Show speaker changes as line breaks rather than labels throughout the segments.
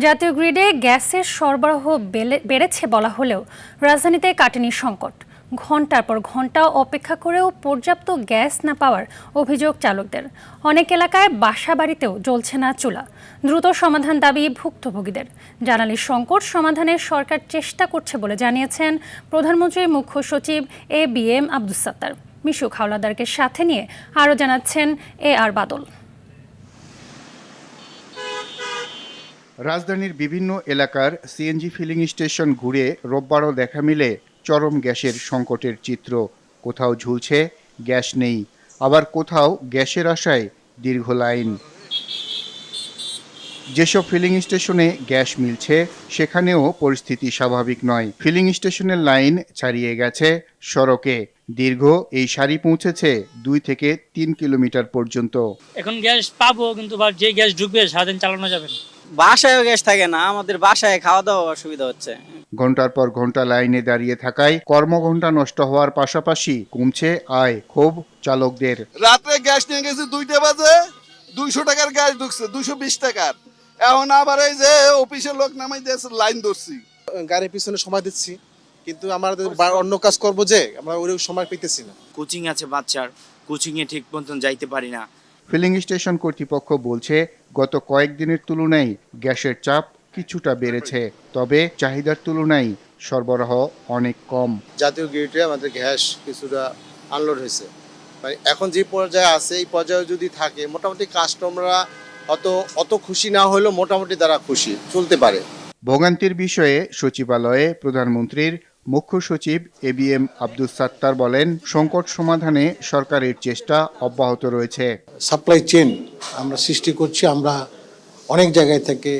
জাতীয় গ্রিডে গ্যাসের সরবরাহ বেড়েছে বলা হলেও রাজধানীতে কাটেনি সংকট। ঘণ্টার পর ঘণ্টা অপেক্ষা করেও পর্যাপ্ত গ্যাস না পাওয়ার অভিযোগ চালকদের। অনেক এলাকায় বাসাবাড়িতেও জ্বলছে না চুলা। দ্রুত সমাধান দাবি ভুক্তভোগীদের। জ্বালানি সংকট সমাধানে সরকার চেষ্টা করছে বলে জানিয়েছেন প্রধানমন্ত্রীর মুখ্য সচিব ABM আব্দুস সাত্তার। মিশুক হাওলাদারকে সাথে নিয়ে আরও জানাচ্ছেন AR বাদল।
রাজধানীর বিভিন্ন এলাকার সিএনজি ফিলিং স্টেশন ঘুরে রোববারও দেখা মিলে চরম গ্যাসের সংকটের চিত্র। কোথাও ঝুলছে গ্যাস নেই, আবার কোথাও গ্যাসের আশায় দীর্ঘ লাইন। যেসব ফিলিং স্টেশনে গ্যাস মিলছে সেখানেও পরিস্থিতি স্বাভাবিক নয়। ফিলিং স্টেশনের লাইন ছাড়িয়ে গেছে সড়কে। দীর্ঘ এই সারি পৌঁছেছে 2 থেকে 3 কিলোমিটার পর্যন্ত।
এখন গ্যাস পাবো, কিন্তু যে গ্যাস ঢুকবে সারাদিন চালানো যাবে না।
বাসায়ও গ্যাস থাকে না, আমাদের বাসায় খাওয়া দাওয়া অসুবিধা হচ্ছে।
ঘন্টার পর ঘন্টা লাইনে দাঁড়িয়ে থাকায় কর্মঘণ্টা নষ্ট হওয়ার পাশাপাশি কমছে আয়। ক্ষোভ চালকদের।
রাত্রে গ্যাস নিয়ে গেছি 2টা বাজে, 200 টাকার গ্যাস ঢুকছে 220 টাকার। এখন আবার এই যে অফিসের লোক নামাই দিয়েছে, লাইন ধরছি।
গাড়ির পিছনে সময় দিচ্ছি, কিন্তু আমাদের অন্য কাজ করবো যে আমরা ওই সময় পেতেছি না।
কোচিং আছে বাচ্চার, কোচিংয়ে ঠিক মতন যাইতে পারি না।
ফিলিং স্টেশন কর্তৃপক্ষ বলছে গত কয়েকদিনের তুলনায় গ্যাসের চাপ কিছুটা বেড়েছে, তবে চাহিদার তুলনায় সরবরাহ অনেক কম।
জাতীয় গ্রিডে আমাদের গ্যাস কিছুটা আনলোড হয়েছে, মানে এখন যে পর্যায়ে আছে এই পর্যায়ে যদি থাকে মোটামুটি কাস্টমাররা অত খুশি না হলেও মোটামুটি তারা খুশি চলতে পারে।
ভোগান্তির বিষয়ে সচিবালয়ে প্রধানমন্ত্রীর মুখ্য সচিব ABM আব্দুস সাত্তার বলেন, সংকট সমাধানে সরকারের চেষ্টা অব্যাহত রয়েছে।
সাপ্লাই চেইন আমরা সৃষ্টি করছি। আমরা অনেক জায়গায় থেকে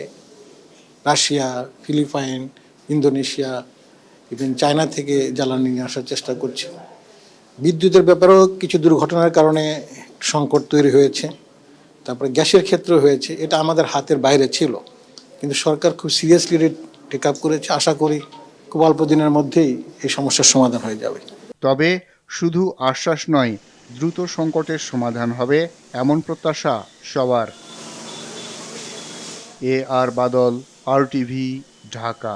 Russia, Philippines, Indonesia, even China থেকে জ্বালানি নিয়ে আসার চেষ্টা করছি। বিদ্যুতের ব্যাপারেও কিছু দুর্ঘটনার কারণে সংকট তৈরি হয়েছে, তারপরে গ্যাসের ক্ষেত্রে হয়েছে। এটা আমাদের হাতের বাইরে ছিল, কিন্তু সরকার খুব সিরিয়াসলি টেক আপ করেছে। আশা করি খুব অল্প দিনের মধ্যেই এই সমস্যার সমাধান হয়ে যাবে।
তবে শুধু আশ্বাস নয়, দ্রুত সংকটের সমাধান হবে এমন প্রত্যাশা সবার। AR বাদল, RTV, ঢাকা।